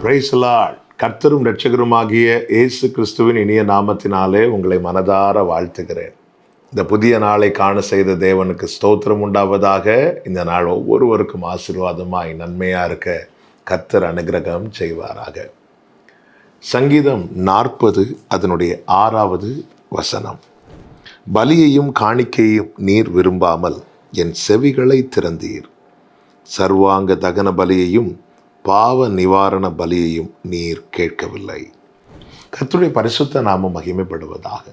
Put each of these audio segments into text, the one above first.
Praise the Lord. கர்த்தரும் இரட்சகருமாகிய இயேசு கிறிஸ்துவின் இனிய நாமத்தினாலே உங்களை மனதார வாழ்த்துகிறேன். இந்த புதிய நாளை காண செய்த தேவனுக்கு ஸ்தோத்திரம் உண்டாவதாக. இந்த நாள் ஒவ்வொருவருக்கும் ஆசீர்வாதமாய் நன்மையாக இருக்க கர்த்தர் அனுக்கிரகம் செய்வாராக. சங்கீதம் 40 அதனுடைய 6வது வசனம். பலியையும் காணிக்கையும் நீர் விரும்பாமல் என் செவிகளை திறந்தீர். சர்வாங்க தகன பலியையும் பாவ நிவாரண பலியையும் நீர் கேட்கவில்லை. கர்த்தருடைய பரிசுத்த நாமம் மகிமைப்படுவதாக.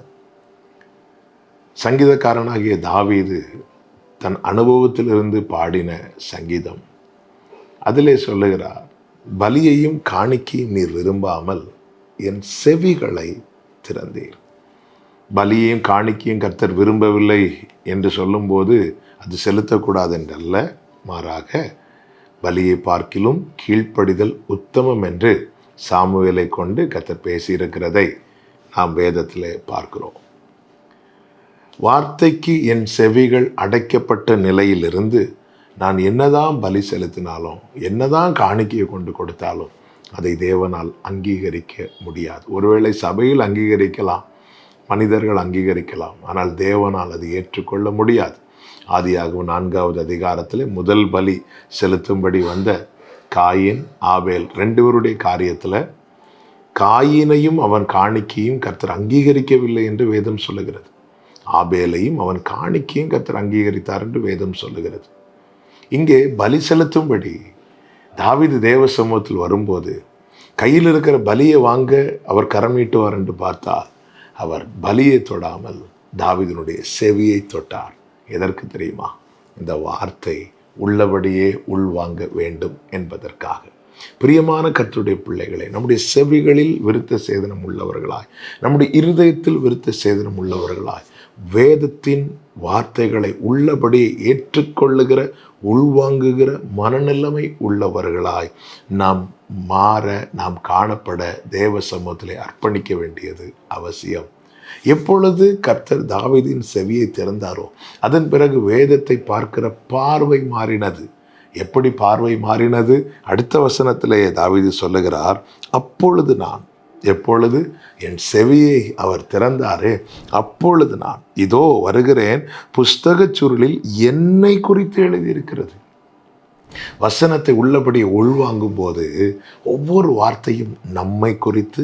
சங்கீதக்காரனாகிய தாவீது தன் அனுபவத்திலிருந்து பாடின சங்கீதம். அதிலே சொல்லுகிறார், பலியையும் காணிக்கையும் நீர் விரும்பாமல் என் செவிகளை திறந்தீர். பலியையும் காணிக்கையும் கர்த்தர் விரும்பவில்லை என்று சொல்லும்போது அது செலுத்தக்கூடாது என்றல்ல, மாறாக பலியை பார்க்கிலும் கீழ்ப்படிதல் உத்தமம் என்று சாமுவேலை கொண்டு கர்த்தர் பேசியிருக்கிறதை நாம் வேதத்திலே பார்க்கிறோம். வார்த்தைக்கு என் செவிகள் அடைக்கப்பட்ட நிலையிலிருந்து நான் என்னதான் பலி செலுத்தினாலும் என்னதான் காணிக்கையை கொண்டு கொடுத்தாலும் அதை தேவனால் அங்கீகரிக்க முடியாது. ஒருவேளை சபையில் அங்கீகரிக்கலாம், மனிதர்கள் அங்கீகரிக்கலாம், ஆனால் தேவனால் அது ஏற்றுக்கொள்ள முடியாது. ஆதியாகமம் 4வது அதிகாரத்தில் முதல் பலி செலுத்தும்படி வந்த காயின் ஆபேல் 2 பேருடைய காரியத்தில் காயினையும் அவன் காணிக்கையும் கர்த்தர் அங்கீகரிக்கவில்லை என்று வேதம் சொல்லுகிறது. ஆபேலையும் அவன் காணிக்கையும் கர்த்தர் அங்கீகரித்தார் என்று வேதம் சொல்லுகிறது. இங்கே பலி செலுத்தும்படி தாவீது தேவ சமூகத்தில் வரும்போது கையில் இருக்கிற பலியை வாங்க அவர் கரம் நீட்டுவார் என்று பார்த்தால் அவர் பலியை தொடாமல் தாவீதினுடைய செவியை தொட்டார். எதற்கு தெரியுமா? இந்த வார்த்தை உள்ளபடியே உள்வாங்க வேண்டும் என்பதற்காக. பிரியமான கர்த்தருடைய பிள்ளைகளை, நம்முடைய செவிகளில் விருத்த சேதனம் உள்ளவர்களாய், நம்முடைய இருதயத்தில் விருத்த சேதனம் உள்ளவர்களாய், வேதத்தின் வார்த்தைகளை உள்ளபடியே ஏற்றுக்கொள்ளுகிற உள்வாங்குகிற மனநிலைமை உள்ளவர்களாய் நாம் மாற, நாம் காணப்பட தேவ சமூகத்திலே அர்ப்பணிக்க வேண்டியது அவசியம். எப்பொழுது கர்த்தர் தாவீதின் செவியை திறந்தாரோ அதன் பிறகு வேதத்தை பார்க்கிற பார்வை மாறினது. எப்படி பார்வை மாறினது? அடுத்த வசனத்திலே தாவீது சொல்லுகிறார், அப்பொழுது நான், எப்பொழுது என் செவியை அவர் திறந்தாரே அப்பொழுது நான் இதோ வருகிறேன், புஸ்தகச் சுருளில் என்னை குறித்து எழுதியிருக்கிறது. வசனத்தை உள்ளபடி உள்வாங்கும் போது ஒவ்வொரு வார்த்தையும் நம்மை குறித்து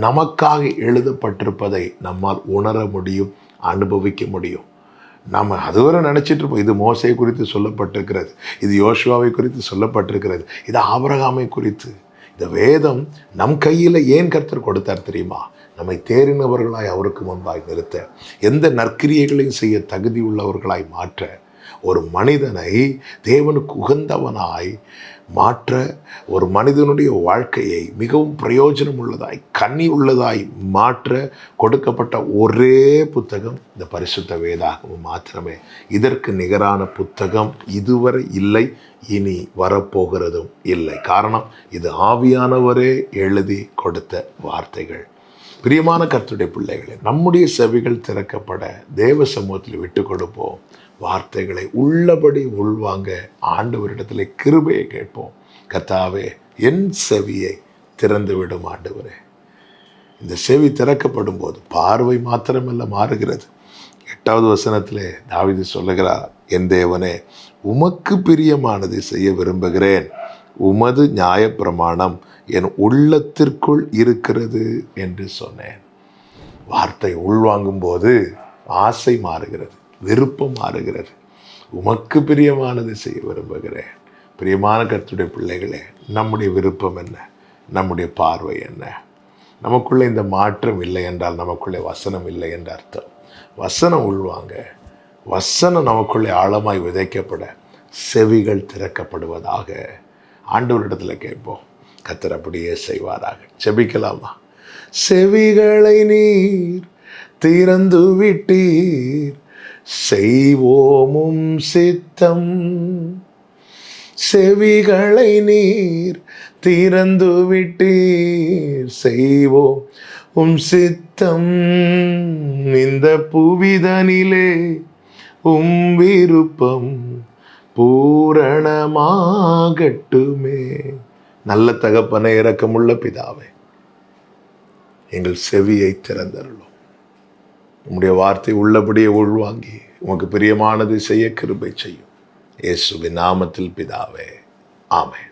நமக்காக எழுதப்பட்டிருப்பதை நம்மால் உணர முடியும், அனுபவிக்க முடியும். நம்ம அதுவரை நினச்சிட்டு இருப்போம், இது மோசே குறித்து சொல்லப்பட்டிருக்கிறது, இது யோசுவாவை குறித்து சொல்லப்பட்டிருக்கிறது, இது ஆபிரகாமை குறித்து. இந்த வேதம் நம் கையில் ஏன் கர்த்தர் கொடுத்தார் தெரியுமா? நம்மை தேறினவர்களாய் அவருக்கு முன்பாய் நிறுத்த, எந்த நற்கிரியைகளையும் செய்ய தகுதி உள்ளவர்களாய் மாற்ற, ஒரு மனிதனை தேவனுக்கு உகந்தவனாய் மாற்ற, ஒரு மனிதனுடைய வாழ்க்கையை மிகவும் பிரயோஜனம் உள்ளதாய் கனி உள்ளதாய் மாற்ற கொடுக்கப்பட்ட ஒரே புத்தகம் இந்த பரிசுத்த வேதாகமம் மாத்திரமே. இதற்கு நிகரான புத்தகம் இதுவரை இல்லை, இனி வரப்போகிறதும் இல்லை. காரணம், இது ஆவியானவரே எழுதி கொடுத்த வார்த்தைகள். பிரியமான கர்த்தருடைய பிள்ளைகளே, நம்முடைய செவிகள் திறக்கப்பட தேவ சமூகத்தில் விட்டு கொடுப்போம். வார்த்தைகளை உள்ளபடி உள்வாங்க ஆண்டவரிடத்தில் கிருபையை கேட்போம். கர்த்தாவே, என் செவியை திறந்து விடும் ஆண்டவரே. இந்த செவி திறக்கப்படும் போது பார்வை மாத்திரமல்ல மாறுகிறது. 8வது வசனத்திலே தாவீது சொல்லுகிறார், என் தேவனே, உமக்கு பிரியமானதை செய்ய விரும்புகிறேன், உமது நியாயப்பிரமாணம் என் உள்ளத்திற்குள் இருக்கிறது என்று சொன்னேன். வார்த்தை உள்வாங்கும் போது ஆசை மாறுகிறது, விருப்பம் மாறுகிறது. உமக்கு பிரியமானதை செய்ய விரும்புகிறேன். பிரியமான கர்த்தருடைய பிள்ளைகளே, நம்முடைய விருப்பம் என்ன? நம்முடைய பார்வை என்ன? நமக்குள்ளே இந்த மாற்றம் இல்லை என்றால் நமக்குள்ளே வசனம் இல்லை என்ற அர்த்தம். வசனம் உள்வாங்க, வசனம் நமக்குள்ளே ஆழமாய் விதைக்கப்பட செவிகள் திறக்கப்படுவதாக ஆண்டவரிடத்தில் கேட்போம். கர்த்தர் அப்படியே செய்வாராக. செபிக்கலாமா? செவிகளை நீர் திறந்து விட்டீர், செய்வோமும் சித்தம். செவிகளை நீர் திறந்து விட்டீர், செய்வோம் சித்தம். இந்த புவிதனிலே விருப்பம் பூரணமாகட்டுமே. நல்ல தகப்பனை, இரக்கமுள்ள பிதாவே, எங்கள் செவியை திறந்தருளும். உம்முடைய வார்த்தை உள்ளபடியே உள்வாங்கி உமக்கு பிரியமானது செய்ய கிருபை செய்யும். இயேசுவின் நாமத்தில் பிதாவே, ஆமென்.